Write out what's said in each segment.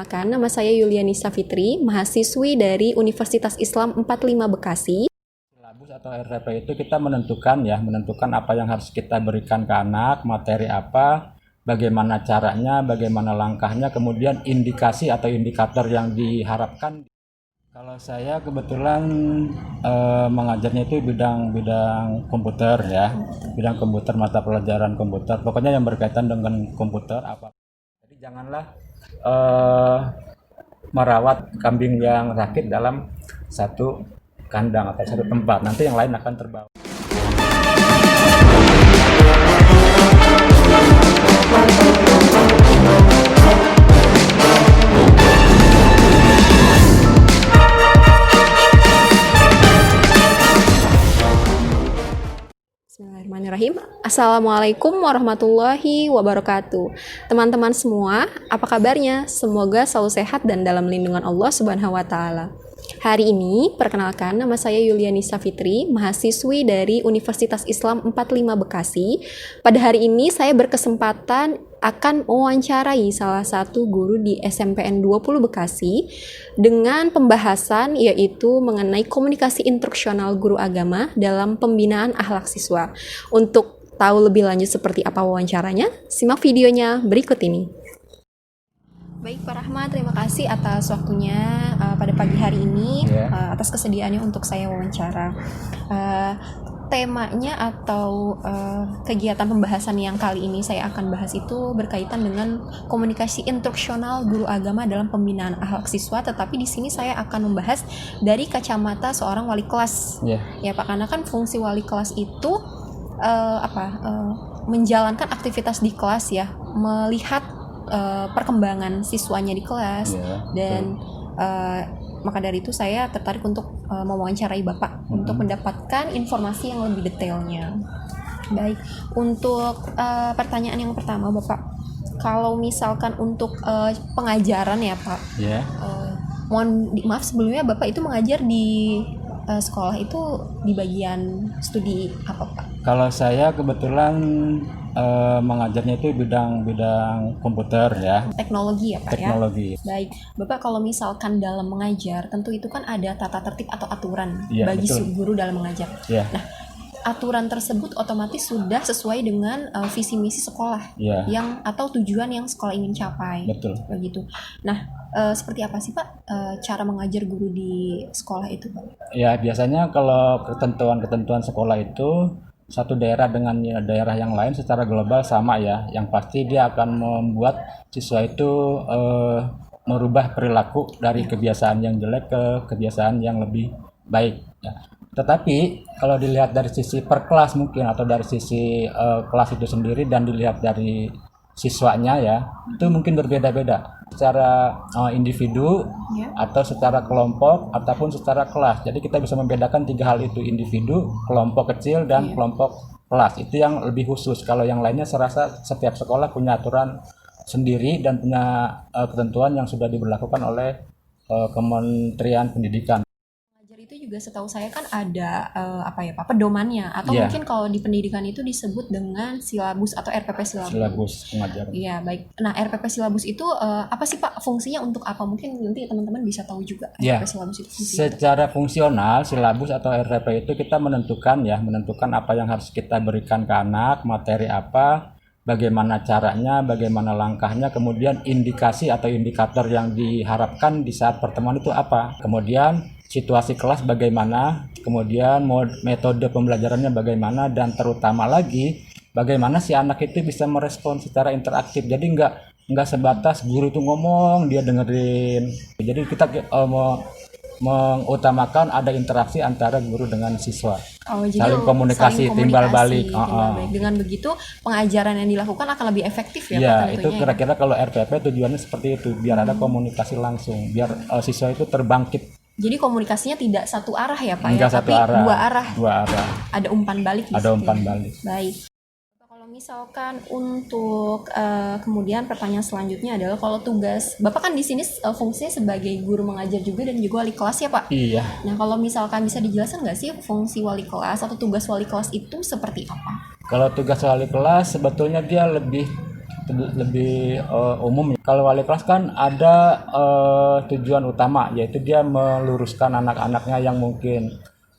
Perkenalkan, nama saya Yulianisa Fitri, mahasiswi dari Universitas Islam 45 Bekasi. Silabus atau RPP itu kita menentukan apa yang harus kita berikan ke anak, materi apa, bagaimana caranya, bagaimana langkahnya, kemudian indikasi atau indikator yang diharapkan. Kalau saya kebetulan mengajarnya itu bidang komputer bidang komputer, mata pelajaran komputer, pokoknya yang berkaitan dengan komputer apa. Jadi janganlah merawat kambing yang sakit dalam satu kandang atau satu tempat, nanti yang lain akan terbawa. Bismillahirrahmanirrahim. Assalamualaikum warahmatullahi wabarakatuh. Teman-teman semua, apa kabarnya? Semoga selalu sehat dan dalam lindungan Allah Subhanahu wa taala. Hari ini, perkenalkan, nama saya Yulianisa Fitri, mahasiswi dari Universitas Islam 45 Bekasi. Pada hari ini saya berkesempatan akan mewawancarai salah satu guru di SMPN 20 Bekasi dengan pembahasan yaitu mengenai komunikasi instruksional guru agama dalam pembinaan akhlak siswa. Untuk tahu lebih lanjut seperti apa wawancaranya, simak videonya berikut ini. Baik Pak Rahmat, terima kasih atas waktunya pada pagi hari ini, atas kesediaannya untuk saya wawancara. Temanya atau kegiatan pembahasan yang kali ini saya akan bahas itu berkaitan dengan komunikasi instruksional guru agama dalam pembinaan akhlak siswa, tetapi di sini saya akan membahas dari kacamata seorang wali kelas. Ya Pak, karena kan fungsi wali kelas itu menjalankan aktivitas di kelas ya, melihat perkembangan siswanya di kelas dan maka dari itu saya tertarik untuk mewawancarai Bapak untuk mendapatkan informasi yang lebih detailnya. Baik, untuk pertanyaan yang pertama Bapak, kalau misalkan untuk pengajaran ya Pak, mohon maaf sebelumnya Bapak itu mengajar di sekolah itu di bagian studi apa Pak? Kalau saya kebetulan mengajarnya itu bidang komputer teknologi ya Pak. Teknologi. Baik, Bapak kalau misalkan dalam mengajar tentu itu kan ada tata tertib atau aturan bagi guru dalam mengajar. Nah, aturan tersebut otomatis sudah sesuai dengan visi misi sekolah yang atau tujuan yang sekolah ingin capai. Betul. Begitu. Nah, seperti apa sih Pak cara mengajar guru di sekolah itu Pak? Ya, biasanya kalau ketentuan sekolah itu satu daerah dengan daerah yang lain secara global sama ya. Yang pasti dia akan membuat siswa itu merubah perilaku dari kebiasaan yang jelek ke kebiasaan yang lebih baik. Tetapi kalau dilihat dari sisi per kelas mungkin atau dari sisi kelas itu sendiri dan dilihat dari siswanya itu mungkin berbeda-beda secara individu atau secara kelompok ataupun secara kelas. Jadi kita bisa membedakan tiga hal itu, individu, kelompok kecil dan kelompok kelas. Itu yang lebih khusus. Kalau yang lainnya saya rasa setiap sekolah punya aturan sendiri dan punya ketentuan yang sudah diberlakukan oleh Kementerian Pendidikan. Itu juga setahu saya kan ada pedomannya atau mungkin kalau di pendidikan itu disebut dengan silabus atau RPP silabus. Silabus pengajaran. Iya, baik. Nah, RPP silabus itu apa sih Pak fungsinya untuk apa? Mungkin nanti teman-teman bisa tahu juga RPP silabus itu fungsinya. Secara fungsional silabus atau RPP itu kita menentukan apa yang harus kita berikan ke anak, materi apa, bagaimana caranya, bagaimana langkahnya, kemudian indikasi atau indikator yang diharapkan di saat pertemuan itu apa. Kemudian situasi kelas bagaimana, kemudian metode pembelajarannya bagaimana, dan terutama lagi bagaimana si anak itu bisa merespon secara interaktif. Jadi nggak sebatas guru itu ngomong dia dengerin. Jadi kita mengutamakan ada interaksi antara guru dengan siswa. Saling komunikasi, timbal balik. Dengan begitu pengajaran yang dilakukan akan lebih efektif ya Pak tentunya. Itu kira-kira kalau RPP tujuannya seperti itu, biar ada komunikasi langsung, biar siswa itu terbangkit. Jadi komunikasinya tidak satu arah ya Pak tapi dua arah. Ada umpan balik. Baik. Kalau misalkan untuk kemudian pertanyaan selanjutnya adalah kalau tugas Bapak kan di sini fungsinya sebagai guru mengajar juga dan juga wali kelas ya Pak. Iya. Nah kalau misalkan bisa dijelaskan nggak sih fungsi wali kelas atau tugas wali kelas itu seperti apa? Kalau tugas wali kelas sebetulnya dia lebih lebih umum. Kalau wali kelas kan ada tujuan utama, yaitu dia meluruskan anak-anaknya yang mungkin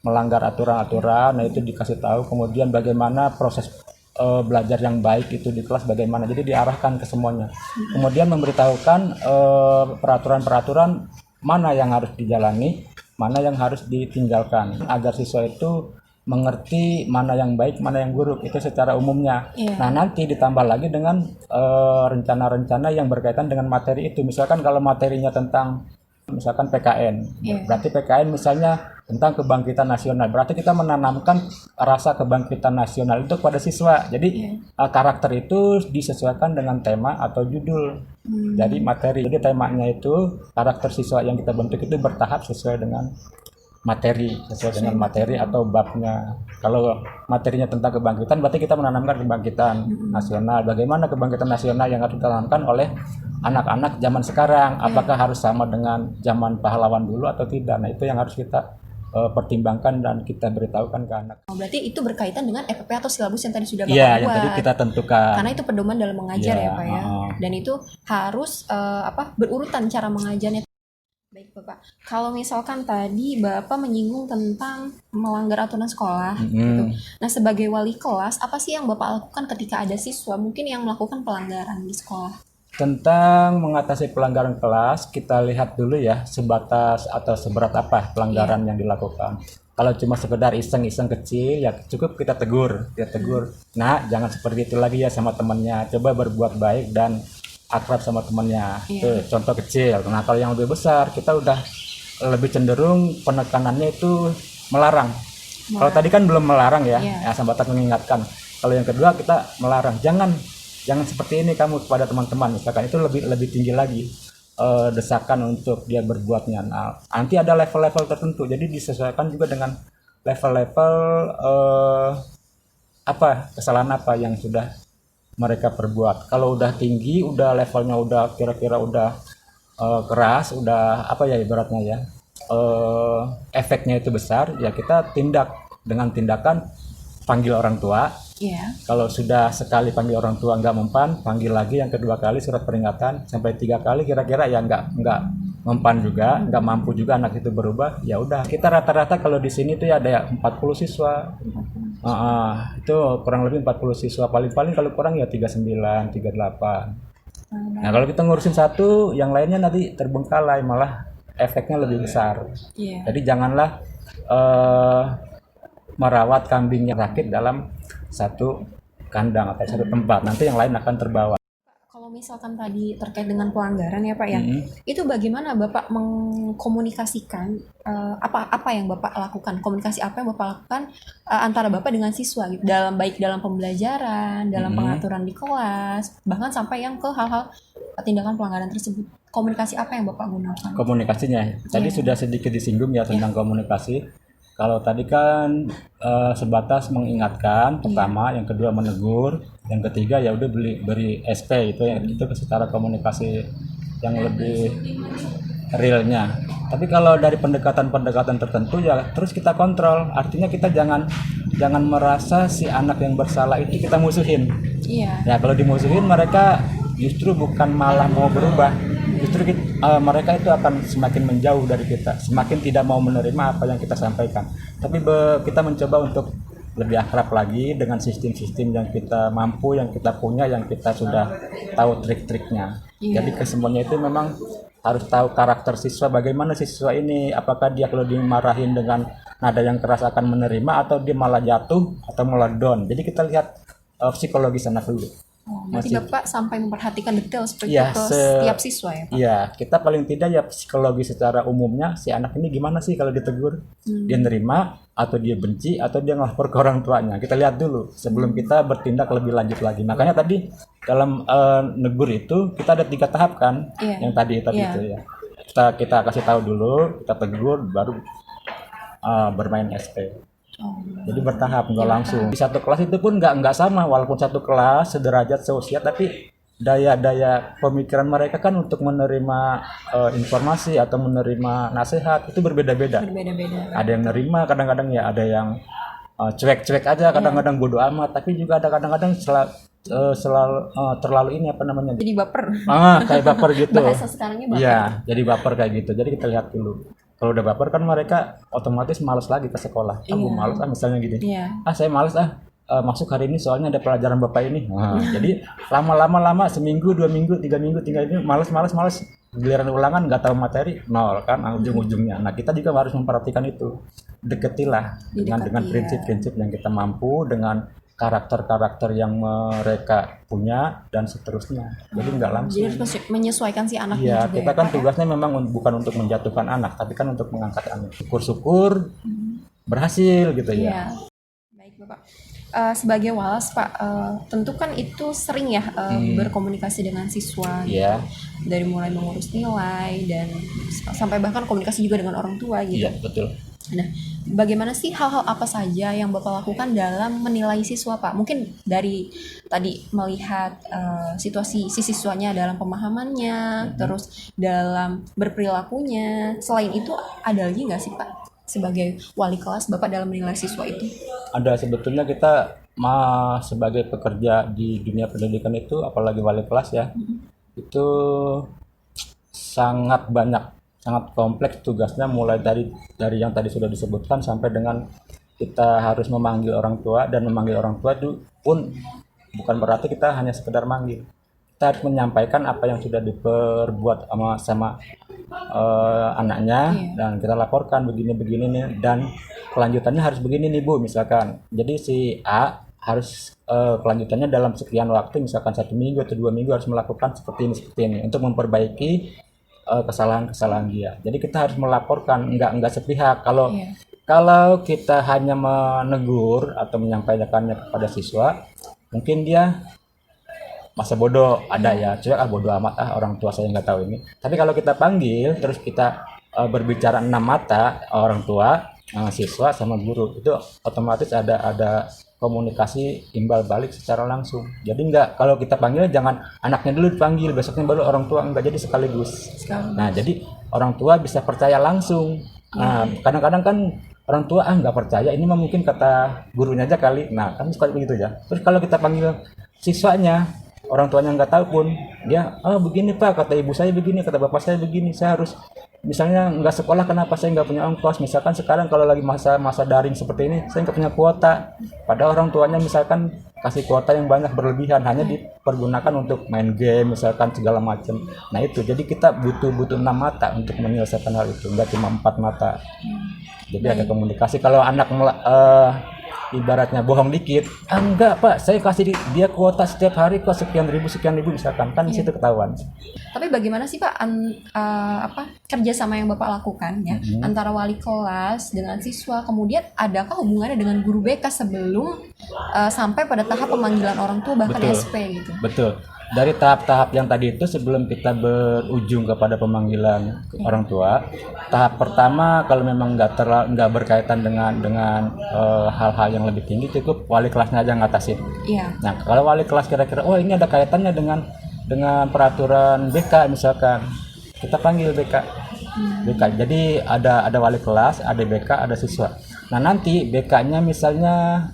melanggar aturan-aturan. Nah itu dikasih tahu, kemudian bagaimana proses belajar yang baik itu di kelas bagaimana, jadi diarahkan ke semuanya. Kemudian memberitahukan peraturan-peraturan mana yang harus dijalani, mana yang harus ditinggalkan, agar siswa itu mengerti mana yang baik, mana yang buruk, itu secara umumnya. Nah nanti ditambah lagi dengan rencana-rencana yang berkaitan dengan materi itu. Misalkan kalau materinya tentang misalkan PKN, berarti PKN misalnya tentang kebangkitan nasional, berarti kita menanamkan rasa kebangkitan nasional itu kepada siswa. Jadi karakter itu disesuaikan dengan tema atau judul dari materi. Jadi temanya itu karakter siswa yang kita bentuk itu bertahap sesuai dengan materi atau babnya. Kalau materinya tentang kebangkitan, berarti kita menanamkan kebangkitan nasional. Bagaimana kebangkitan nasional yang harus ditanamkan oleh anak-anak zaman sekarang? Apakah harus sama dengan zaman pahlawan dulu atau tidak? Nah itu yang harus kita pertimbangkan dan kita beritahukan ke anak. Berarti itu berkaitan dengan EPP atau silabus yang tadi sudah Bapak Iya, buat. yang tadi kita tentukan. Karena itu pedoman dalam mengajar ya Pak ya. Dan itu harus berurutan cara mengajarnya. Baik Bapak, kalau misalkan tadi Bapak menyinggung tentang melanggar aturan sekolah, gitu. Nah sebagai wali kelas, apa sih yang Bapak lakukan ketika ada siswa mungkin yang melakukan pelanggaran di sekolah? Tentang mengatasi pelanggaran kelas, kita lihat dulu ya sebatas atau seberat apa pelanggaran yang dilakukan. Kalau cuma sekedar iseng-iseng kecil, ya cukup kita tegur. Nah, jangan seperti itu lagi ya sama temannya. Coba berbuat baik dan akrab sama temannya. Itu contoh kecil. Nah, kalau yang lebih besar, kita udah lebih cenderung penekanannya itu melarang. Kalau tadi kan belum melarang ya, sebatas mengingatkan. Kalau yang kedua kita melarang, jangan seperti ini kamu kepada teman-teman. Misalkan itu lebih tinggi lagi desakan untuk dia berbuatnya. Nah, nanti ada level-level tertentu. Jadi disesuaikan juga dengan level-level kesalahan apa yang sudah mereka perbuat. Kalau udah tinggi, udah levelnya udah kira-kira udah keras, udah ibaratnya ya efeknya itu besar, ya kita tindak dengan tindakan panggil orang tua. Kalau sudah sekali panggil orang tua nggak mempan, panggil lagi yang kedua kali surat peringatan, sampai 3 kali kira-kira ya nggak mempan juga, nggak mampu juga anak itu berubah, ya udah. Kita rata-rata kalau di sini tuh ya ada 40 siswa. Itu kurang lebih 40 siswa, paling-paling kalau kurang ya 39, 38. Nah kalau kita ngurusin satu, yang lainnya nanti terbengkalai, malah efeknya lebih besar. Jadi janganlah merawat kambingnya rakit dalam satu kandang atau satu tempat, nanti yang lain akan terbawa. Kalau misalkan tadi terkait dengan pelanggaran ya Pak ya, itu bagaimana Bapak mengkomunikasikan apa yang Bapak lakukan, komunikasi apa yang Bapak lakukan antara Bapak dengan siswa gitu, baik dalam pembelajaran, dalam pengaturan di kelas, bahkan sampai yang ke hal-hal tindakan pelanggaran tersebut. Komunikasi apa yang Bapak gunakan? Komunikasinya, tadi sudah sedikit disinggung ya tentang komunikasi. Kalau tadi kan sebatas mengingatkan pertama, yang kedua menegur, yang ketiga ya udah beri SP itu secara komunikasi yang lebih realnya. Tapi kalau dari pendekatan tertentu ya terus kita kontrol, artinya kita jangan merasa si anak yang bersalah itu kita musuhin. Ya kalau dimusuhin mereka justru bukan malah mau berubah, justru mereka itu akan semakin menjauh dari kita, semakin tidak mau menerima apa yang kita sampaikan. Tapi kita mencoba untuk lebih akrab lagi dengan sistem-sistem yang kita mampu, yang kita punya, yang kita sudah tahu trik-triknya. Jadi kesemuanya itu memang harus tahu karakter siswa, bagaimana siswa ini, apakah dia kalau dimarahin dengan nada yang keras akan menerima, atau dia malah jatuh atau malah down. Jadi kita lihat psikologis anak dulu. Berarti Bapak sampai memperhatikan detail seperti itu ke setiap siswa ya Pak? Iya, kita paling tidak ya psikologi secara umumnya, si anak ini gimana sih kalau ditegur, dia nerima atau dia benci atau dia ngelapor ke orang tuanya. Kita lihat dulu sebelum kita bertindak lebih lanjut lagi. Makanya tadi dalam negur itu kita ada 3 tahap kan, yang tadi itu ya. Kita kasih tahu dulu, kita tegur, baru bermain SP. Jadi bertahap, nggak langsung. Di satu kelas itu pun nggak sama, walaupun satu kelas sederajat seusia, tapi daya pemikiran mereka kan untuk menerima informasi atau menerima nasihat itu berbeda-beda. Ada yang nerima, kadang-kadang ya ada yang cuek-cuek aja, kadang-kadang bodo amat, tapi juga ada kadang-kadang terlalu ini apa namanya? Jadi baper. Kayak baper gitu. Bahasa sekarangnya baper. Iya, jadi baper kayak gitu. Jadi kita lihat dulu. Kalau udah baper kan mereka otomatis malas lagi ke sekolah. Gue malas misalnya gini. Iya. Saya malas masuk hari ini soalnya ada pelajaran bapak ini. Jadi lama seminggu, 2 minggu, 3 minggu, tinggal ini malas. Giliran ulangan nggak tahu materi, nol kan ujung-ujungnya. Nah kita juga harus memperhatikan itu. Deketilah dengan prinsip-prinsip yang kita mampu, dengan karakter-karakter yang mereka punya dan seterusnya. Jadi nggak langsung. Jadi harus menyesuaikan si anaknya Iya, juga. kita kan tugasnya memang bukan untuk menjatuhkan anak, tapi kan untuk mengangkat anak. Syukur-syukur berhasil gitu ya. Iya. Baik Bapak. Sebagai walas Pak, tentu kan itu sering ya berkomunikasi dengan siswa gitu. Iya. Dari mulai mengurus nilai dan sampai bahkan komunikasi juga dengan orang tua gitu. Iya, betul. Nah, bagaimana sih hal-hal apa saja yang Bapak lakukan dalam menilai siswa Pak? Mungkin dari tadi melihat situasi si siswanya dalam pemahamannya, terus dalam berperilakunya. Selain itu ada lagi nggak sih Pak sebagai wali kelas Bapak dalam menilai siswa itu? Ada, sebetulnya kita sebagai pekerja di dunia pendidikan itu, apalagi wali kelas ya, itu sangat banyak, sangat kompleks tugasnya, mulai dari yang tadi sudah disebutkan sampai dengan kita harus memanggil orang tua, dan memanggil orang tua itu pun bukan berarti kita hanya sekedar manggil. Kita harus menyampaikan apa yang sudah diperbuat sama anaknya, dan kita laporkan begini nih, dan kelanjutannya harus begini nih Bu, misalkan. Jadi si A harus kelanjutannya dalam sekian waktu, misalkan 1 minggu atau 2 minggu harus melakukan seperti ini untuk memperbaiki kesalahan-kesalahan dia. Jadi kita harus melaporkan, enggak sepihak. Kalau kita hanya menegur atau menyampaikannya kepada siswa, mungkin dia masa bodoh, ada ya, cuek bodoh amat orang tua saya nggak tahu ini. Tapi kalau kita panggil terus kita berbicara 6 mata, orang tua, siswa sama guru, itu otomatis ada komunikasi imbal balik secara langsung. Jadi kalau kita panggil jangan anaknya dulu dipanggil, besoknya baru orang tua, enggak, jadi sekaligus. Nah jadi orang tua bisa percaya langsung. Kadang-kadang kan orang tua nggak percaya, ini mah mungkin kata gurunya aja kali. Nah kan seperti begitu ya. Terus kalau kita panggil siswanya, orang tuanya nggak tahu pun, dia begini Pak, kata ibu saya begini, kata bapak saya begini, saya harus misalnya nggak sekolah, kenapa saya nggak punya ongkos. Misalkan sekarang kalau lagi masa daring seperti ini, saya nggak punya kuota, padahal orang tuanya misalkan kasih kuota yang banyak berlebihan, hanya dipergunakan untuk main game misalkan segala macam. Nah itu, jadi kita butuh 6 mata untuk menyelesaikan hal itu, nggak cuma 4 mata. Jadi ada komunikasi. Kalau anak ibaratnya bohong dikit, enggak Pak, saya kasih dia kuota setiap hari kok sekian ribu misalkan, kan di situ ketahuan. Tapi bagaimana sih Pak kerjasama yang Bapak lakukan ya antara wali kelas dengan siswa, kemudian adakah hubungannya dengan guru BK sebelum sampai pada tahap pemanggilan orang tua bahkan SP gitu? Betul. Dari tahap-tahap yang tadi itu, sebelum kita berujung kepada pemanggilan orang tua, tahap pertama kalau memang nggak berkaitan dengan hal-hal yang lebih tinggi, cukup wali kelasnya aja ngatasin. Iya. Nah kalau wali kelas kira-kira ini ada kaitannya dengan peraturan BK misalkan, kita panggil BK. Jadi ada wali kelas, ada BK, ada siswa. Nah nanti BK-nya misalnya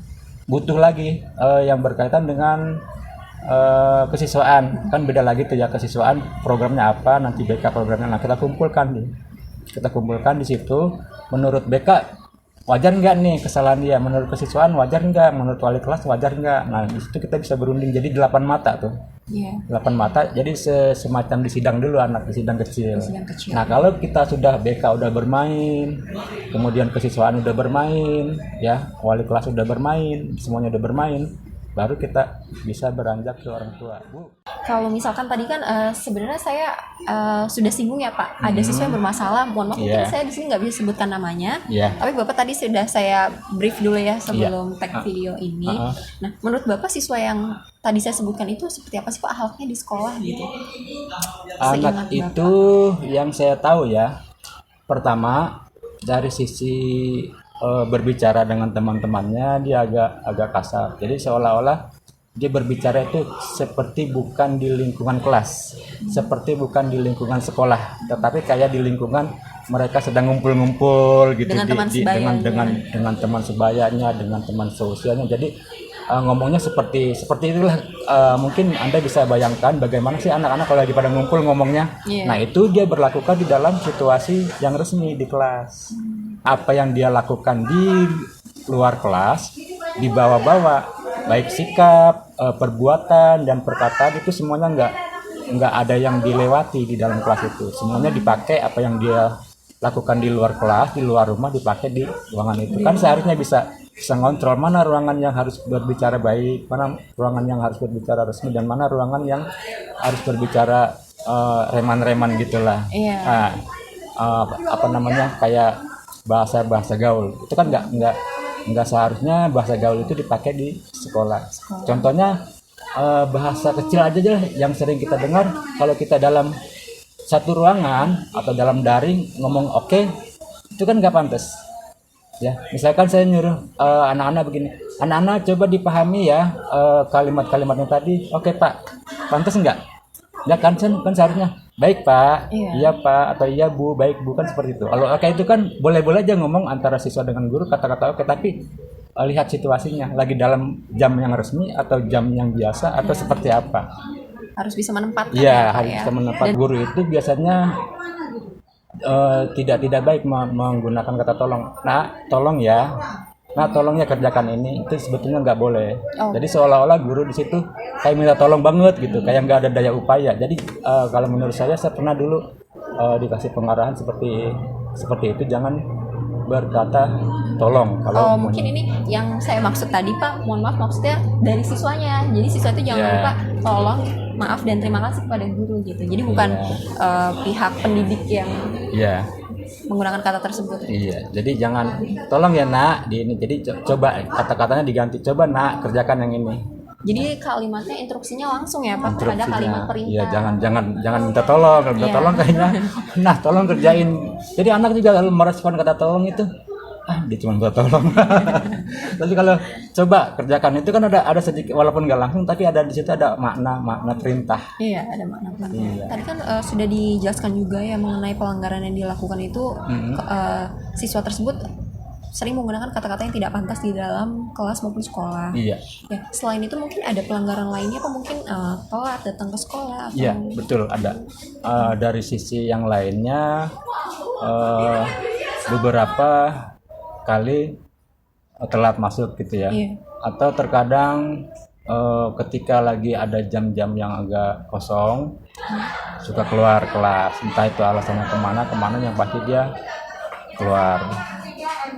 butuh lagi yang berkaitan dengan kesiswaan, kan beda lagi tuh ya, kesiswaan programnya apa, nanti BK programnya. Nah kita kumpulkan di situ, menurut BK wajar nggak nih kesalahan dia, menurut kesiswaan wajar nggak, menurut wali kelas wajar nggak. Nah di situ kita bisa berunding, jadi 8 mata tuh. 8 mata, jadi semacam di sidang dulu, anak di sidang kecil. Nah kalau kita sudah BK udah bermain, kemudian kesiswaan udah bermain, ya wali kelas udah bermain, semuanya udah bermain, baru kita bisa beranjak ke orang tua. Bu, kalau misalkan tadi kan sebenarnya saya sudah singgung ya Pak, ada siswa yang bermasalah, mohon maaf mungkin saya di sini nggak bisa sebutkan namanya, tapi Bapak tadi sudah saya brief dulu ya sebelum tag video ini. Nah menurut Bapak siswa yang tadi saya sebutkan itu seperti apa sih Pak halnya di sekolah gitu? Anak itu yang saya tahu ya, pertama dari sisi berbicara dengan teman-temannya dia agak kasar. Jadi seolah-olah dia berbicara itu seperti bukan di lingkungan kelas, seperti bukan di lingkungan sekolah, tetapi kayak di lingkungan mereka sedang ngumpul-ngumpul gitu, dengan teman sebayanya, dengan teman sebayanya, dengan teman seusianya. Jadi ngomongnya seperti itulah. Mungkin Anda bisa bayangkan bagaimana sih anak-anak kalau lagi pada ngumpul ngomongnya. Iya. Nah, itu dia berlakukan di dalam situasi yang resmi di kelas. Apa yang dia lakukan di luar kelas dibawa-bawa, baik sikap, perbuatan dan perkataan itu semuanya nggak ada yang dilewati di dalam kelas itu. Semuanya dipakai apa yang dia lakukan di luar kelas, di luar rumah dipakai di ruangan itu. Kan seharusnya bisa ngontrol mana ruangan yang harus berbicara baik, mana ruangan yang harus berbicara resmi, dan mana ruangan yang harus berbicara reman-reman gitulah. Iya. Nah, apa namanya, kayak bahasa gaul itu kan nggak seharusnya bahasa gaul itu dipakai di sekolah. Contohnya bahasa kecil aja lah yang sering kita dengar kalau kita dalam satu ruangan atau dalam daring ngomong oke, itu kan nggak pantas. Ya, misalkan saya nyuruh anak-anak begini, anak-anak coba dipahami ya kalimat-kalimatnya tadi. Oke Pak, pantas nggak? Ya kan seharusnya baik Pak, iya Pak, atau iya Bu, baik Bu, kan seperti itu. Kalau oke itu kan boleh-boleh aja ngomong antara siswa dengan guru kata-kata oke, tapi lihat situasinya, lagi dalam jam yang resmi atau jam yang biasa atau seperti apa. Harus bisa menempatkan. Iya, harus bisa menempatkan. Guru itu biasanya tidak baik menggunakan kata tolong. Nah, tolong ya. Nah, tolongnya kerjakan ini, itu sebetulnya nggak boleh. Jadi seolah-olah guru di situ kayak minta tolong banget gitu, kayak nggak ada daya upaya. Jadi kalau menurut saya pernah dulu dikasih pengarahan seperti itu, jangan berkata tolong. Kalau mungkin ini yang saya maksud tadi Pak, mohon maaf, maksudnya dari siswanya. Jadi siswa itu jangan lupa tolong, maaf dan terima kasih kepada guru gitu. Jadi bukan pihak pendidik yang menggunakan kata tersebut. Iya, jadi jangan tolong ya Nak di ini. Jadi coba kata-katanya diganti, coba Nak kerjakan yang ini. Jadi kalimatnya instruksinya langsung ya Pak kepada kalimat perintah. Iya, jangan minta tolong. Kalau minta tolong kayaknya nah tolong kerjain. Jadi anak juga kalau merespon kata tolong itu dia cuma minta tolong. Tapi kalau coba kerjakan itu kan ada sedikit, walaupun nggak langsung tapi ada di situ ada makna perintah. Iya, ada makna perintah. Iya. Tadi kan sudah dijelaskan juga ya mengenai pelanggaran yang dilakukan itu siswa tersebut sering menggunakan kata-kata yang tidak pantas di dalam kelas maupun sekolah. Iya. Ya, selain itu mungkin ada pelanggaran lainnya apa mungkin telat datang ke sekolah? Iya, betul ada. Dari sisi yang lainnya beberapa kali telat masuk gitu ya. Iya. Atau terkadang ketika lagi ada jam-jam yang agak kosong suka keluar kelas, entah itu alasannya kemana yang pasti dia keluar.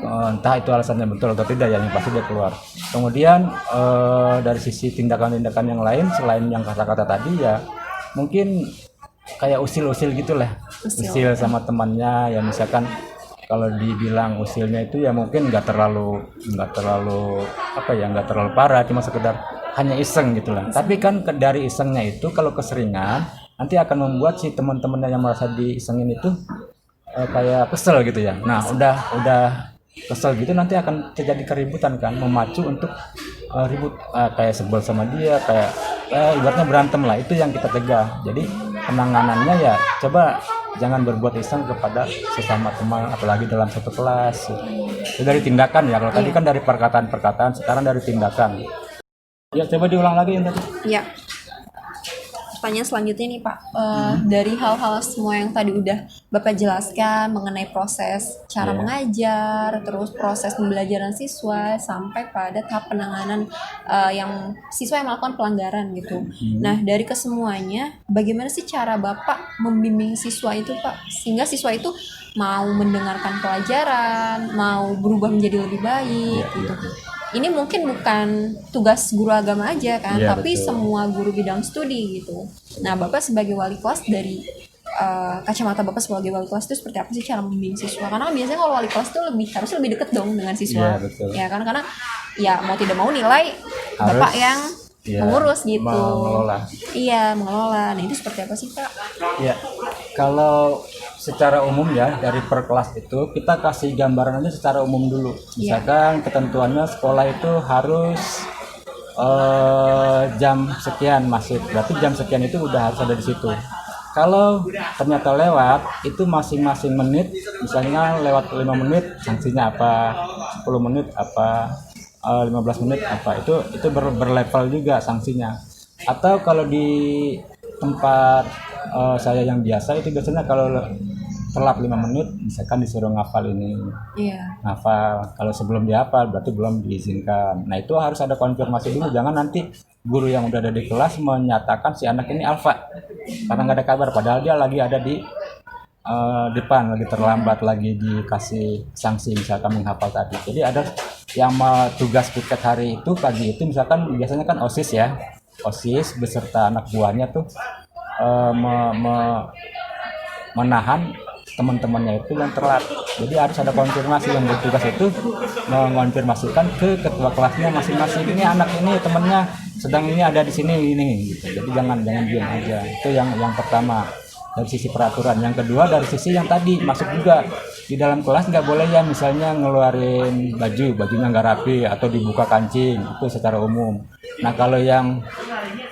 Entah itu alasannya betul atau tidak ya, yang pasti dia keluar. Kemudian dari sisi tindakan-tindakan yang lain selain yang kata-kata tadi ya mungkin kayak usil-usil gitulah, usil sama temannya ya. Misalkan kalau dibilang usilnya itu ya mungkin nggak terlalu parah, cuma sekedar hanya iseng gitulah. Tapi kan dari isengnya itu kalau keseringan nanti akan membuat si teman-temannya yang merasa diisengin itu kayak kesel gitu ya. Nah udah kesel gitu nanti akan terjadi keributan kan, memacu untuk ribut, kayak sebel sama dia, kayak ibaratnya berantem lah. Itu yang kita cegah. Jadi penanganannya ya coba jangan berbuat iseng kepada sesama teman, apalagi dalam satu kelas. Itu dari tindakan ya. Kalau tadi kan dari perkataan, sekarang dari tindakan. Ya coba diulang lagi yang tadi. Iya. Pertanyaan selanjutnya nih Pak, dari hal-hal semua yang tadi udah Bapak jelaskan mengenai proses cara mengajar, terus proses pembelajaran siswa sampai pada tahap penanganan yang siswa yang melakukan pelanggaran gitu. Nah dari kesemuanya, bagaimana sih cara Bapak membimbing siswa itu Pak, sehingga siswa itu mau mendengarkan pelajaran, mau berubah menjadi lebih baik gitu. Ini mungkin bukan tugas guru agama aja kan, tapi betul. Semua guru bidang studi gitu. Nah, Bapak sebagai wali kelas dari kacamata Bapak sebagai wali kelas itu seperti apa sih cara membimbing siswa? Karena biasanya kalau wali kelas itu harus lebih dekat dong dengan siswa. Ya kan, karena ya mau tidak mau nilai harus, Bapak yang mengurus gitu. Mengelola. Iya, mengelola. Nah, itu seperti apa sih, Pak? Iya. Kalau secara umum ya dari per kelas itu kita kasih gambaran aja secara umum dulu. Misalkan ketentuannya sekolah itu harus jam sekian masuk, berarti jam sekian itu udah harus ada di situ. Kalau ternyata lewat itu masing-masing menit, misalnya lewat 5 menit sanksinya apa, 10 menit apa, 15 menit apa itu berlevel juga sanksinya. Atau kalau di tempat saya yang biasa itu biasanya kalau telat 5 menit misalkan disuruh ngafal ini, ngafal. Kalau sebelum dihafal berarti belum diizinkan. Nah itu harus ada konfirmasi dulu, jangan nanti guru yang udah ada di kelas menyatakan si anak ini alfa karena nggak ada kabar, padahal dia lagi ada di depan, lagi terlambat, lagi dikasih sanksi misalkan menghafal tadi. Jadi ada yang tugas piket hari itu pagi itu misalkan biasanya kan OSIS ya, OSIS beserta anak buahnya tuh menahan teman-temannya itu yang telat. Jadi harus ada konfirmasi, yang bertugas itu mengonfirmasikan ke ketua kelasnya masing-masing, ini anak ini temannya sedang ini ada di sini ini gitu. Jadi jangan diam aja. Itu yang pertama dari sisi peraturan. Yang kedua dari sisi yang tadi masuk juga di dalam kelas nggak boleh ya misalnya ngeluarin bajunya nggak rapi atau dibuka kancing, itu secara umum. Nah kalau yang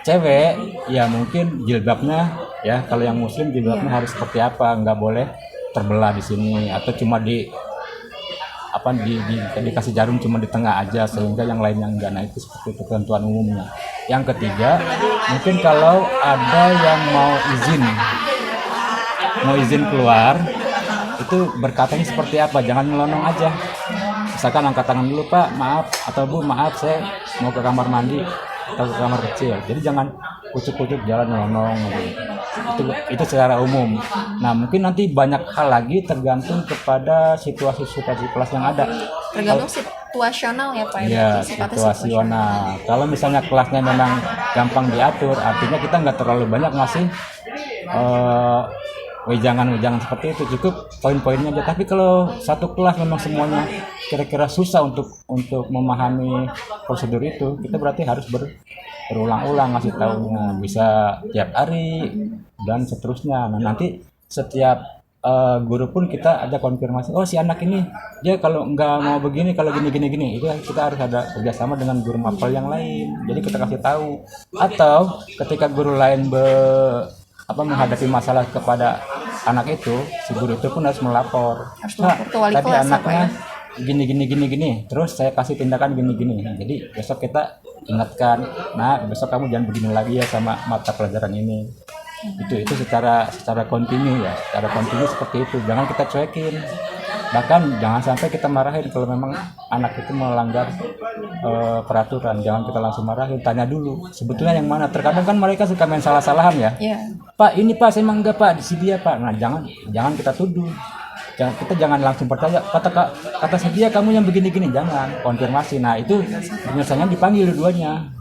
cewek ya mungkin jilbabnya ya, kalau yang muslim jilbabnya harus seperti apa, nggak boleh terbelah di sini atau cuma dikasih jarum cuma di tengah aja sehingga yang lainnya enggak. Nah itu seperti ketentuan umumnya. Yang ketiga mungkin kalau ada yang mau izin keluar itu berkatanya seperti apa, jangan melonong aja. Misalkan angkat tangan dulu, Pak maaf, atau Bu maaf saya mau ke kamar mandi atau ke kamar kecil. Jadi jangan kucuk-kucuk jalan melonong gitu. Itu secara umum. Nah mungkin nanti banyak hal lagi tergantung kepada situasi kelas yang ada. Tergantung situasional ya Pak. Iya, situasional. Kalau misalnya kelasnya memang gampang diatur, artinya kita nggak terlalu banyak ngasih wejangan seperti itu, cukup poin-poinnya aja. Tapi kalau satu kelas memang semuanya kira-kira susah untuk memahami prosedur itu, kita berarti harus berulang-ulang ngasih tahunya, bisa tiap hari dan seterusnya. Nah nanti setiap guru pun kita ada konfirmasi, oh si anak ini dia kalau nggak mau begini, kalau gini, itu kita harus ada kerjasama dengan guru mapel yang lain, jadi kita kasih tahu. Atau ketika guru lain menghadapi masalah kepada anak itu, si guru itu pun harus melapor ke wali tadi kelas, anaknya gini, terus saya kasih tindakan gini. Jadi besok kita ingatkan, nah besok kamu jangan begini lagi ya sama mata pelajaran ini. Itu secara kontinu ya, secara kontinu seperti itu, jangan kita cuekin. Bahkan jangan sampai kita marahin kalau memang anak itu melanggar peraturan, jangan kita langsung marahin, tanya dulu sebetulnya yang mana. Terkadang kan mereka suka main salah-salahan ya. Pak ini Pak saya emang enggak Pak, di sini dia Pak. Nah jangan kita tuduh, kita jangan langsung percaya kata dia kamu yang begini, jangan, konfirmasi. Nah itu biasanya dipanggil dua-duanya.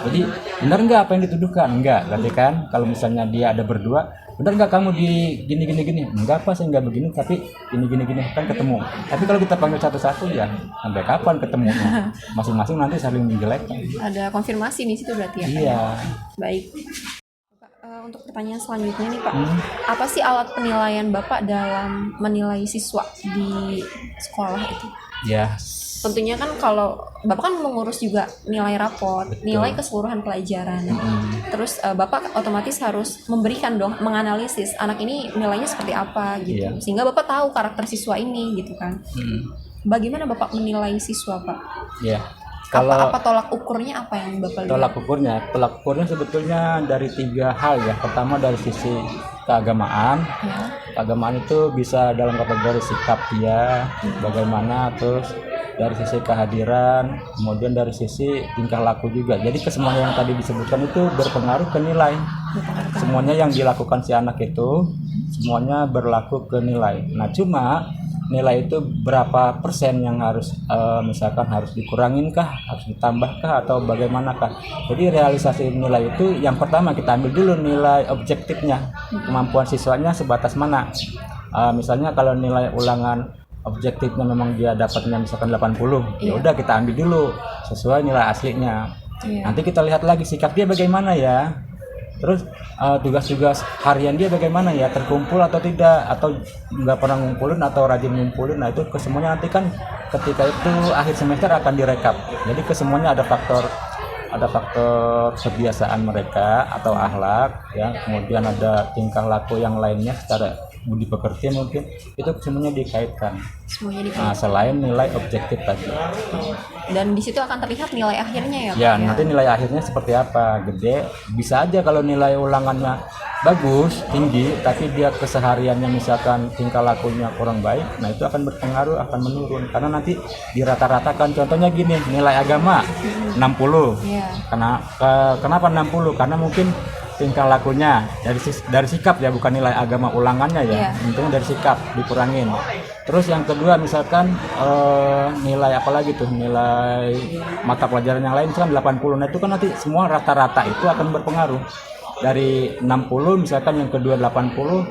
Jadi benar nggak apa yang dituduhkan? Enggak, berarti kan kalau misalnya dia ada berdua, benar nggak kamu di gini? Enggak Pak saya nggak begini, tapi gini kan ketemu. Tapi kalau kita panggil satu-satu ya sampai kapan ketemunya? Masing-masing nanti saling menjelekkan. Ada konfirmasi di situ berarti ya? Iya. Baik. Untuk pertanyaan selanjutnya nih Pak, apa sih alat penilaian Bapak dalam menilai siswa di sekolah itu? Ya. Tentunya kan kalau Bapak kan mengurus juga nilai raport, nilai keseluruhan pelajaran. Terus Bapak otomatis harus memberikan dong, menganalisis anak ini nilainya seperti apa gitu. Sehingga Bapak tahu karakter siswa ini gitu kan. Bagaimana Bapak menilai siswa Pak? Iya. Apa tolak ukurnya, apa yang Bapak lihat? Tolak ukurnya sebetulnya dari 3 hal ya. Pertama dari sisi keagamaan. Keagamaan itu bisa dalam kategori sikap dia, bagaimana, terus dari sisi kehadiran, kemudian dari sisi tingkah laku juga. Jadi kesemuanya yang tadi disebutkan itu berpengaruh ke nilai. Semuanya yang dilakukan si anak itu semuanya berlaku ke nilai. Nah cuma nilai itu berapa persen yang harus misalkan harus dikurangin kah, harus ditambah kah, atau bagaimanakah. Jadi realisasi nilai itu yang pertama kita ambil dulu nilai objektifnya, kemampuan siswanya sebatas mana. Misalnya kalau nilai ulangan objektifnya memang dia dapatnya misalkan 80, ya udah kita ambil dulu sesuai nilai aslinya. Nanti kita lihat lagi sikap dia bagaimana ya. Terus tugas-tugas harian dia bagaimana ya, terkumpul atau tidak, atau nggak pernah ngumpulin atau rajin ngumpulin. Nah itu kesemuanya nanti kan ketika itu akhir semester akan direkap. Jadi kesemuanya ada faktor kebiasaan mereka atau akhlak ya, kemudian ada tingkah laku yang lainnya secara budi pekerti mungkin, itu semuanya dikaitkan. Semuanya Nah, selain nilai objektif tadi. dan di situ akan terlihat nilai akhirnya ya Pak? Ya, nanti nilai akhirnya seperti apa? Gede. Bisa aja kalau nilai ulangannya bagus, tinggi, tapi dia kesehariannya misalkan tingkah lakunya kurang baik, nah itu akan berpengaruh, akan menurun. Karena nanti dirata-ratakan. Contohnya gini, nilai agama 60. Iya. Kenapa 60? Karena mungkin tingkah lakunya dari sikap ya, bukan nilai agama ulangannya ya. Iya. Intinya dari sikap dikurangin. Terus yang kedua misalkan nilai apa lagi tuh, nilai mata pelajaran yang lain misalkan 80. Nah itu kan nanti semua rata-rata itu akan berpengaruh. Dari 60 misalkan yang kedua 80,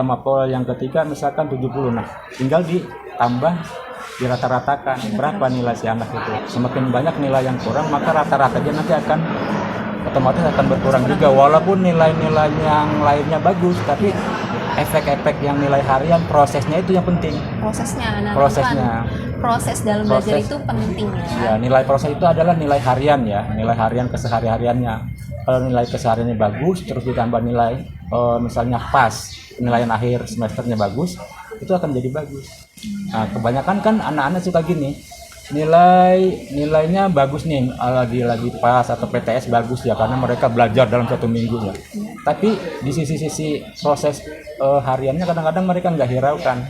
mapel yang ketiga misalkan 70. Nah tinggal ditambah, dirata-ratakan berapa nilai si anak itu. Semakin banyak nilai yang kurang, maka rata-ratanya nanti akan otomatis akan berkurang juga, walaupun nilai-nilai yang lainnya bagus, tapi efek-efek yang nilai harian, prosesnya itu yang penting. Prosesnya. Proses dalam belajar itu penting ya. Ya, nilai proses itu adalah nilai harian ya, nilai harian kesehari-hariannya. Kalau nilai kesehariannya bagus, terus ditambah nilai misalnya pas, penilaian akhir semesternya bagus, itu akan jadi bagus. Nah, kebanyakan kan anak-anak suka gini, nilainya bagus nih, lagi pas atau PTS bagus ya, karena mereka belajar dalam 1 minggu ya. Tapi di sisi proses hariannya kadang-kadang mereka nggak hiraukan.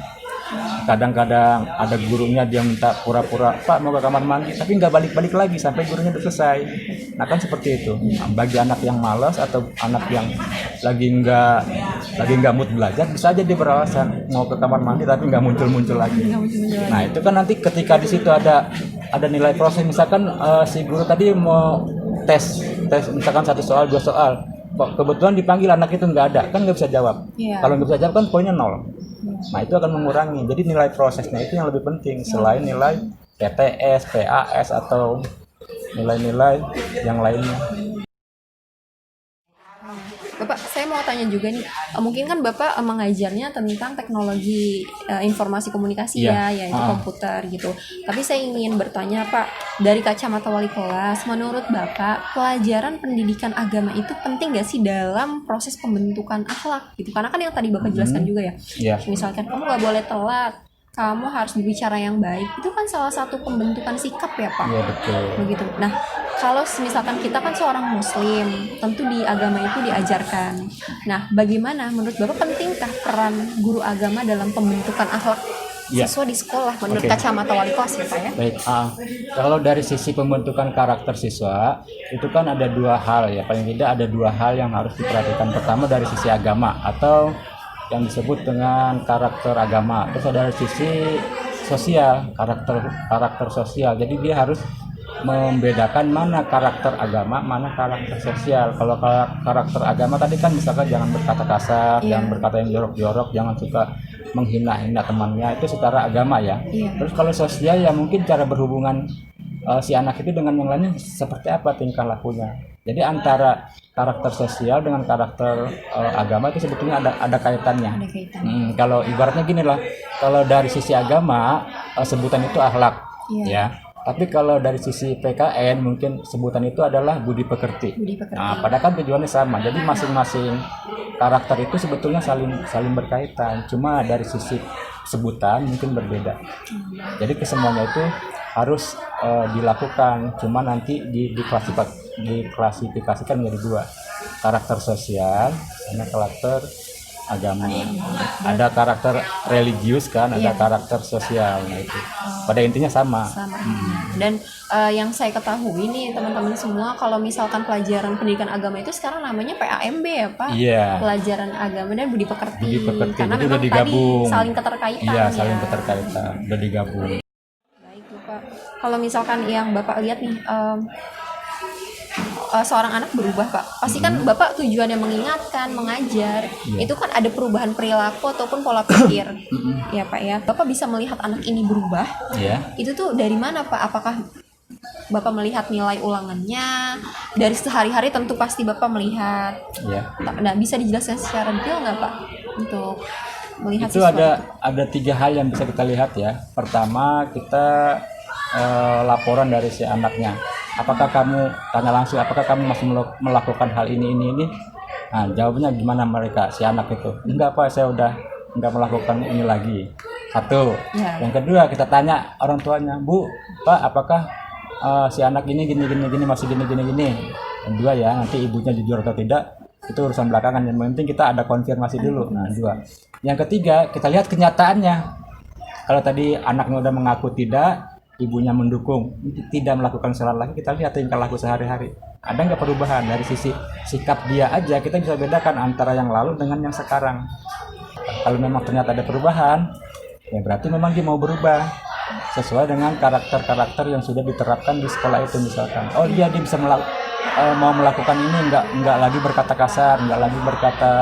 Kadang-kadang ada gurunya dia minta pura-pura, Pak mau ke kamar mandi, tapi nggak balik-balik lagi sampai gurunya udah selesai. Nah kan seperti itu. Nah, bagi anak yang malas atau anak yang lagi nggak mood belajar, bisa aja dia beralasan mau ke kamar mandi tapi nggak muncul lagi. Nah itu kan nanti ketika di situ ada nilai proses, misalkan si guru tadi mau tes misalkan 1 soal 2 soal, kok kebetulan dipanggil anak itu nggak ada, kan nggak bisa jawab. Kalau nggak bisa jawab kan poinnya 0. Nah itu akan mengurangi. Jadi nilai prosesnya itu yang lebih penting selain nilai PTS, PAS atau nilai-nilai yang lainnya. Bapak, saya mau tanya juga nih, mungkin kan Bapak mengajarnya tentang teknologi informasi komunikasi yaitu komputer gitu. Tapi saya ingin bertanya Pak, dari kacamata wali kelas, menurut Bapak pelajaran pendidikan agama itu penting nggak sih dalam proses pembentukan akhlak gitu? Karena kan yang tadi Bapak jelaskan juga ya, misalkan kamu nggak boleh telat, kamu harus berbicara yang baik, itu kan salah satu pembentukan sikap ya Pak. Iya betul. Begitu. Nah, kalau misalkan kita kan seorang muslim, tentu di agama itu diajarkan. Nah, bagaimana menurut Bapak pentingkah peran guru agama dalam pembentukan akhlak siswa di sekolah menurut kacamata wali kelas ya Pak ya? Baik, kalau dari sisi pembentukan karakter siswa itu kan ada 2 hal ya, paling tidak ada 2 hal yang harus diperhatikan. Pertama dari sisi agama atau yang disebut dengan karakter agama. Terus ada dari sisi sosial, karakter sosial. Jadi dia harus membedakan mana karakter agama, mana karakter sosial. Kalau karakter agama tadi kan misalkan jangan berkata kasar, jangan berkata yang jorok-jorok, jangan suka menghina-hina temannya, itu secara agama ya. Terus kalau sosial ya mungkin cara berhubungan si anak itu dengan yang lainnya seperti apa tingkah lakunya. Jadi antara karakter sosial dengan karakter agama itu sebetulnya ada kaitannya. Kalau ibaratnya gini lah, kalau dari sisi agama sebutan itu akhlak, ya. Tapi kalau dari sisi PKN mungkin sebutan itu adalah budi pekerti. Nah, padahal kan tujuannya sama. Jadi masing-masing karakter itu sebetulnya saling berkaitan. Cuma dari sisi sebutan mungkin berbeda. Jadi kesemuanya itu harus dilakukan. Cuma nanti diklasifikasikan menjadi 2. Karakter sosial sama karakter agama. Ada karakter religius kan, ada karakter sosial. Nah itu pada intinya sama. Dan yang saya ketahui nih teman-teman semua, kalau misalkan pelajaran pendidikan agama itu sekarang namanya PAMB ya Pak. Pelajaran agama dan budi pekerti. Karena jadi memang udah digabung. tadi saling keterkaitan. Iya, saling keterkaitan, udah digabung. Baik Bapak. Kalau misalkan yang Bapak lihat nih, seorang anak berubah Pak, pasti kan Bapak tujuannya mengingatkan, mengajar, itu kan ada perubahan perilaku ataupun pola pikir ya Pak ya. Bapak bisa melihat anak ini berubah, itu tuh dari mana Pak? Apakah Bapak melihat nilai ulangannya dari sehari-hari? Tentu pasti Bapak melihat. Nah, bisa dijelaskan secara detail nggak Pak untuk melihat itu? Ada 3 hal yang bisa kita lihat ya. Pertama kita laporan dari si anaknya. Apakah kamu tanya langsung, apakah kamu masih melakukan hal ini? Nah, jawabnya gimana mereka, si anak itu? Enggak Pak, saya udah nggak melakukan ini lagi. Satu. Ya. Yang kedua, kita tanya orang tuanya, Bu, Pak, apakah si anak ini gini masih gini. Yang dua ya, nanti ibunya jujur atau tidak itu urusan belakangan, yang penting kita ada konfirmasi dulu. Nah, dua. Yang ketiga, kita lihat kenyataannya. Kalau tadi anaknya udah mengaku tidak, ibunya mendukung, tidak melakukan sholat lagi, kita lihat tingkah laku sehari-hari. Ada nggak perubahan dari sisi sikap dia aja, kita bisa bedakan antara yang lalu dengan yang sekarang. Kalau memang ternyata ada perubahan, ya berarti memang dia mau berubah sesuai dengan karakter-karakter yang sudah diterapkan di sekolah itu. Misalkan, oh dia bisa mau melakukan ini, nggak lagi berkata kasar, nggak lagi berkata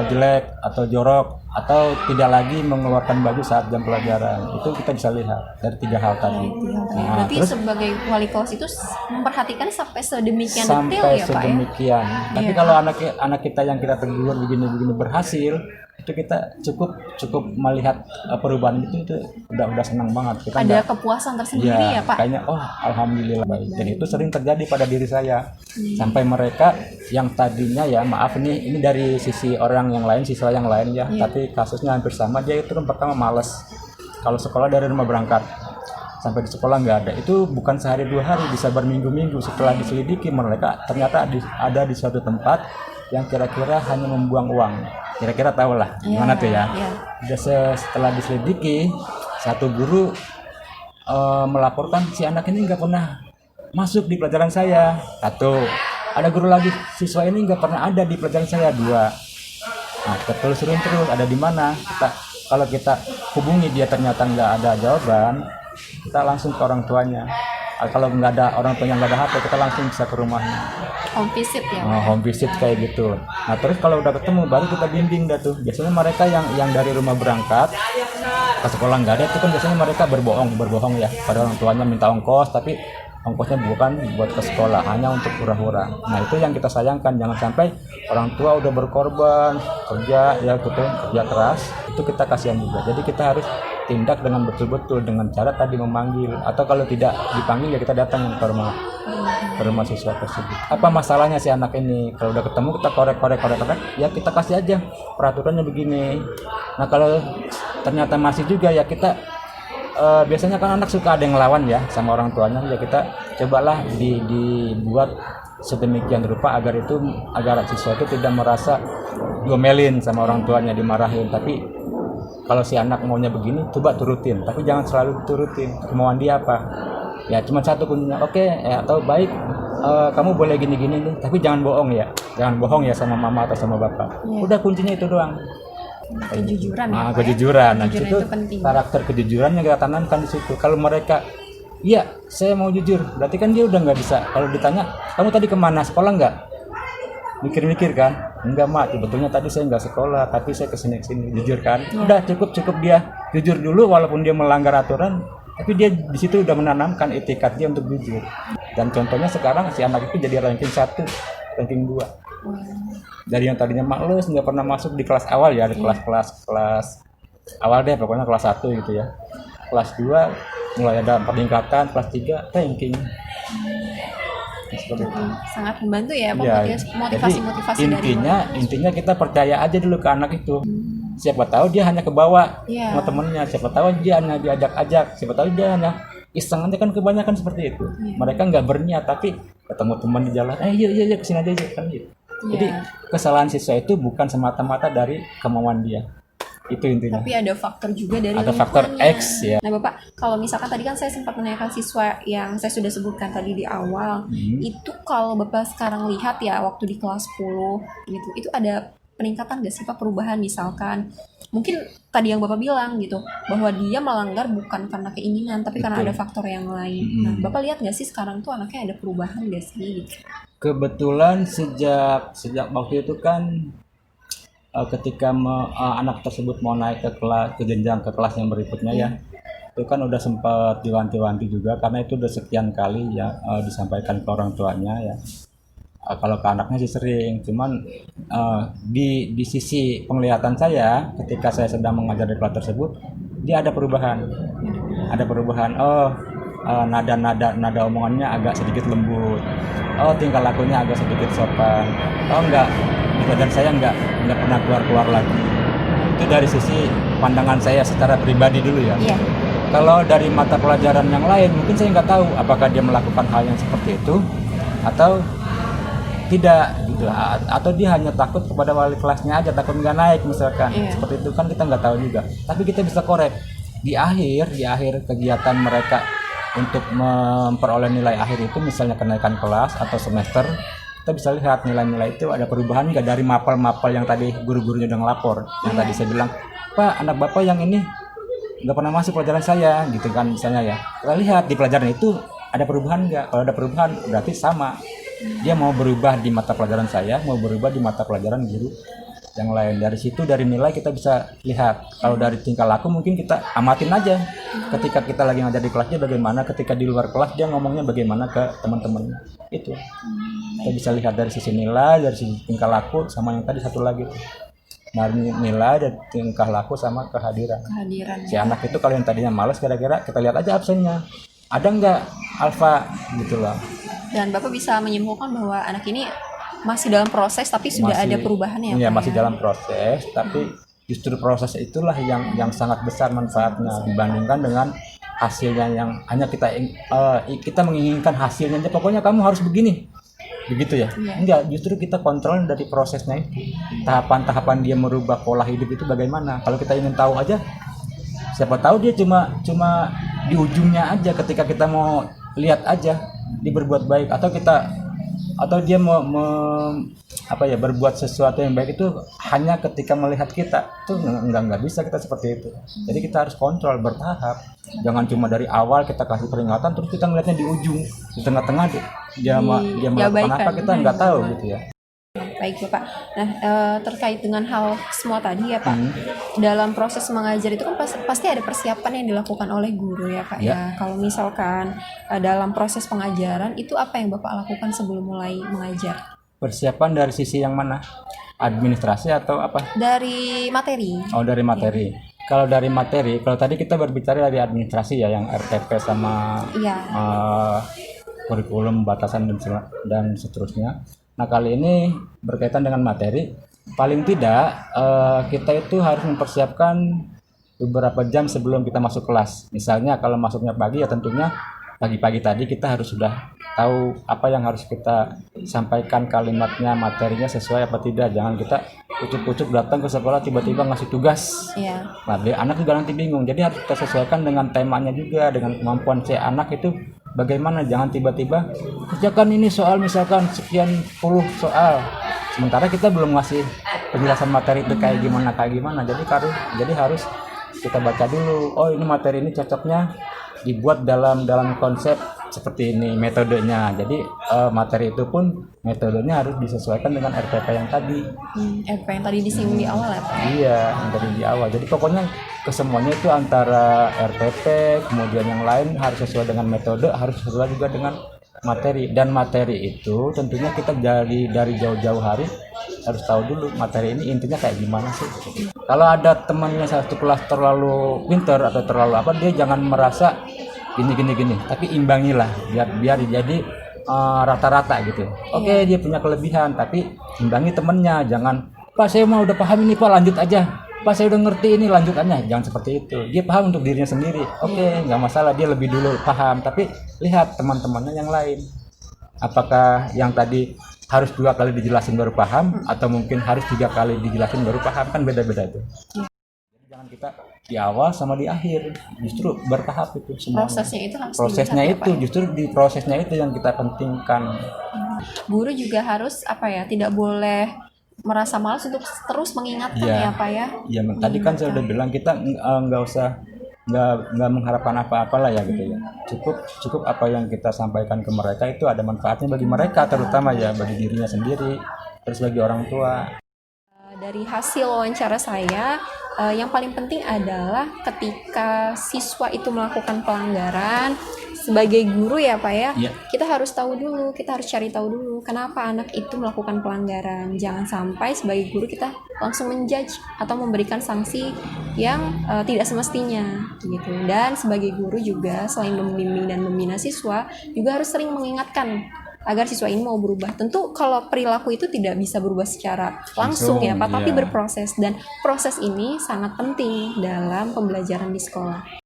jelek atau jorok, atau tidak lagi mengeluarkan baju saat jam pelajaran. Itu kita bisa lihat dari 3 hal tadi. Nah, berarti terus, sebagai wali kelas itu memperhatikan sampai sedemikian detail ya Pak ya? Sampai sedemikian. Tapi kalau anak kita yang kita tegur begini berhasil, itu kita cukup melihat perubahan itu udah senang banget. Kita ada kepuasan tersendiri ya Pak? Kayaknya alhamdulillah baik. Dan itu sering terjadi pada diri saya. Sampai mereka yang tadinya ya maaf ini dari sisi orang yang lain, siswa yang lain ya, tapi kasusnya hampir sama. Dia itu pertama malas kalau sekolah dari rumah berangkat sampai di sekolah nggak ada. Itu bukan sehari 2 hari, bisa berminggu-minggu. Setelah diselidiki mereka ternyata ada di suatu tempat yang kira-kira hanya membuang uang. Kira-kira tahu lah gimana tuh ya. Setelah diselidiki, satu guru melaporkan si anak ini nggak pernah masuk di pelajaran saya. Satu. Ada guru lagi, siswa ini nggak pernah ada di pelajaran saya. 2. Nah, terus ada di mana? Kalau kita hubungi dia ternyata nggak ada jawaban, kita langsung ke orang tuanya. Kalau nggak ada orang tua yang nggak ada HP, kita langsung bisa ke rumahnya. Home visit ya? Home visit kayak gitu. Nah terus kalau udah ketemu baru kita bimbing dah tuh. Biasanya mereka yang dari rumah berangkat ke sekolah nggak ada, itu kan biasanya mereka berbohong ya pada orang tuanya, minta ongkos, tapi ongkosnya bukan buat ke sekolah, hanya untuk hura-hura. Nah itu yang kita sayangkan, jangan sampai orang tua udah berkorban kerja keras, itu kita kasihan juga. Jadi kita harus tindak dengan betul-betul dengan cara tadi memanggil, atau kalau tidak dipanggil ya kita datang ke rumah siswa tersebut. Apa masalahnya si anak ini? Kalau udah ketemu kita korek, ya kita kasih aja peraturannya begini. Nah kalau ternyata masih juga ya kita biasanya kan anak suka ada yang ngelawan ya sama orang tuanya, ya kita cobalah dibuat sedemikian rupa agar siswa itu tidak merasa diomelin sama orang tuanya, dimarahin. Tapi kalau si anak maunya begini, coba turutin, tapi jangan selalu turutin. Kemauan dia apa? Ya cuma satu kuncinya, oke, atau baik, kamu boleh gini nih, tapi jangan bohong ya sama mama atau sama bapak. Udah kuncinya itu doang. Kejujuran ya Pak kejujuran. Nah itu karakter kejujuran yang kita tanamkan di situ. Kalau mereka, iya saya mau jujur, berarti kan dia udah nggak bisa. Kalau ditanya, kamu tadi kemana, sekolah nggak? Mikir-mikir kan, enggak mak, sebetulnya tadi saya nggak sekolah, tapi saya kesini jujur kan. Udah cukup dia jujur dulu, walaupun dia melanggar aturan, tapi dia di situ udah menanamkan etikat dia untuk jujur. Dan contohnya sekarang si anak itu jadi ranking 1, ranking 2. Dari yang tadinya males, nggak pernah masuk di kelas awal ya, di kelas awal deh, pokoknya kelas 1 gitu ya. Kelas 2 mulai ada peningkatan, kelas 3 ranking. Sangat membantu ya motivasi intinya kita percaya aja dulu ke anak itu. Siapa tahu dia hanya kebawa sama temennya, siapa tahu dia hanya diajak-ajak, siapa tahu dia hanya iseng aja, kan kebanyakan seperti itu. Mereka nggak berniat, tapi ketemu teman di jalan, yuk kesini aja kan gitu. Jadi kesalahan siswa itu bukan semata-mata dari kemauan dia. Itu intinya. Tapi ada faktor juga dari faktor X ya. Nah Bapak, kalau misalkan tadi kan saya sempat menanyakan siswa yang saya sudah sebutkan tadi di awal, itu kalau Bapak sekarang lihat ya waktu di kelas 10 gitu, itu ada peningkatan nggak sih Pak, perubahan? Misalkan mungkin tadi yang Bapak bilang gitu, bahwa dia melanggar bukan karena keinginan, tapi karena ada faktor yang lain. Nah Bapak lihat nggak sih sekarang tuh anaknya ada perubahan nggak sih? Kebetulan sejak waktu itu kan ketika anak tersebut mau naik ke jenjang ke kelas yang berikutnya ya, itu kan udah sempat diwanti-wanti juga, karena itu udah sekian kali ya disampaikan ke orang tuanya ya. Kalau ke anaknya sih sering, cuman di sisi penglihatan saya ketika saya sedang mengajar di kelas tersebut, dia ada perubahan. Nada omongannya agak sedikit lembut, tingkah lakunya agak sedikit sopan, enggak, di pelajaran saya enggak pernah keluar lagi. Itu dari sisi pandangan saya secara pribadi dulu ya. Iya. Kalau dari mata pelajaran yang lain, mungkin saya nggak tahu apakah dia melakukan hal yang seperti itu atau tidak gitu, atau dia hanya takut kepada wali kelasnya aja, takut nggak naik misalkan. Iya. Seperti itu kan kita nggak tahu juga. Tapi kita bisa korek di akhir kegiatan mereka untuk memperoleh nilai akhir itu, misalnya kenaikan kelas atau semester, kita bisa lihat nilai-nilai itu ada perubahan nggak dari mapel-mapel yang tadi guru-gurunya udah ngelapor. Yang tadi saya bilang, Pak, anak bapak yang ini nggak pernah masuk pelajaran saya gitu kan misalnya ya. Kita lihat di pelajaran itu ada perubahan nggak. Kalau ada perubahan berarti sama, dia mau berubah di mata pelajaran saya, mau berubah di mata pelajaran guru yang lain. Dari situ, dari nilai kita bisa lihat. Kalau dari tingkah laku mungkin kita amatin aja, ketika kita lagi ngajar di kelasnya bagaimana, ketika di luar kelas dia ngomongnya bagaimana ke teman-teman. Itu kita bisa lihat dari sisi nilai, dari sisi tingkah laku, sama yang tadi satu lagi tuh, dari nilai dan tingkah laku sama kehadiran. Si anak itu kalau yang tadinya malas, kira-kira kita lihat aja absennya ada nggak alfa gitu loh. Dan Bapak bisa menyimpulkan bahwa anak ini masih dalam proses tapi sudah ada perubahan ya? Iya, Pak, masih dalam proses, tapi justru proses itulah yang sangat besar manfaatnya dibandingkan dengan hasilnya yang hanya kita menginginkan hasilnya aja, pokoknya kamu harus begini. Begitu ya? Iya. Enggak, justru kita kontrol dari prosesnya itu. Tahapan-tahapan dia merubah pola hidup itu bagaimana. Kalau kita ingin tahu aja, siapa tahu dia cuma di ujungnya aja, ketika kita mau lihat aja dia berbuat baik, atau dia berbuat sesuatu yang baik itu hanya ketika melihat kita. Itu enggak bisa kita seperti itu. Jadi kita harus kontrol bertahap. Jangan cuma dari awal kita kasih peringatan terus kita ngeliatnya di ujung, di tengah-tengah dia melakukan apa kita nggak tahu gitu ya. Baik Bapak. Nah, terkait dengan hal semua tadi ya Pak, dalam proses mengajar itu kan pasti ada persiapan yang dilakukan oleh guru ya Pak ya. Kalau misalkan dalam proses pengajaran itu apa yang Bapak lakukan sebelum mulai mengajar? Persiapan dari sisi yang mana? Administrasi atau apa? Dari materi. Oh, dari materi. Kalau dari materi, kalau tadi kita berbicara dari administrasi ya, yang RTP sama kurikulum, batasan dan seterusnya. Nah, kali ini berkaitan dengan materi, paling tidak kita itu harus mempersiapkan beberapa jam sebelum kita masuk kelas. Misalnya kalau masuknya pagi ya tentunya pagi-pagi tadi kita harus sudah tahu apa yang harus kita sampaikan, kalimatnya, materinya sesuai apa tidak. Jangan kita ucuk-ucuk datang ke sekolah tiba-tiba ngasih tugas. Iya. Nah, anak juga nanti bingung. Jadi harus kita sesuaikan dengan temanya juga, dengan kemampuan si anak itu bagaimana. Jangan tiba-tiba kerjakan ini soal misalkan sekian puluh soal, sementara kita belum ngasih penjelasan materi itu kayak gimana. Jadi harus kita baca dulu. Oh, ini materi ini cocoknya dibuat dalam konsep seperti ini metodenya. Jadi materi itu pun metodenya harus disesuaikan dengan RPP yang tadi. RPP yang tadi disinggung di awal ya Pak? Iya, yang tadi di awal. Jadi pokoknya kesemuanya itu antara RPP kemudian yang lain harus sesuai dengan metode, harus sesuai juga dengan materi. Dan materi itu tentunya kita dari jauh-jauh hari harus tahu dulu materi ini intinya kayak gimana sih. Kalau ada temannya satu kelas terlalu pintar atau terlalu apa, dia jangan merasa gini, tapi imbangilah biar jadi rata-rata gitu. Oke, dia punya kelebihan tapi imbangi temennya. Jangan, Pak saya mau udah paham ini Pak, lanjut aja. Pak saya udah ngerti ini, lanjut aja. Jangan seperti itu. Dia paham untuk dirinya sendiri. Oke, nggak masalah, dia lebih dulu paham. Tapi lihat teman-temannya yang lain. Apakah yang tadi harus 2 kali dijelasin baru paham, atau mungkin harus 3 kali dijelasin baru paham, kan beda-beda itu. Jadi jangan kita di awal sama di akhir, justru bertahap itu semuanya. Prosesnya itu justru di prosesnya itu yang kita pentingkan. Guru juga harus tidak boleh merasa malas untuk terus mengingatkan ya Pak ya. Iya, tadi kan saya udah bilang kita nggak mengharapkan apa-apa lah ya gitu ya. Cukup apa yang kita sampaikan ke mereka itu ada manfaatnya bagi mereka, terutama ya bagi dirinya sendiri, terus bagi orang tua. Dari hasil wawancara saya, yang paling penting adalah ketika siswa itu melakukan pelanggaran, sebagai guru ya Pak ya, kita harus tahu dulu, kita harus cari tahu dulu kenapa anak itu melakukan pelanggaran. Jangan sampai sebagai guru kita langsung menjudge atau memberikan sanksi yang tidak semestinya gitu. Dan sebagai guru juga selain membimbing dan membina siswa, juga harus sering mengingatkan agar siswa ini mau berubah. Tentu kalau perilaku itu tidak bisa berubah secara langsung ya Pak, tapi iya. berproses, dan proses ini sangat penting dalam pembelajaran di sekolah.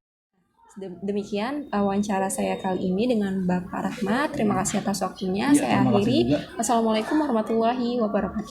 Demikian wawancara saya kali ini dengan Bapak Rahmat. Terima kasih atas waktunya. Iya, Saya terima kasih akhiri. juga. Wassalamualaikum warahmatullahi wabarakatuh.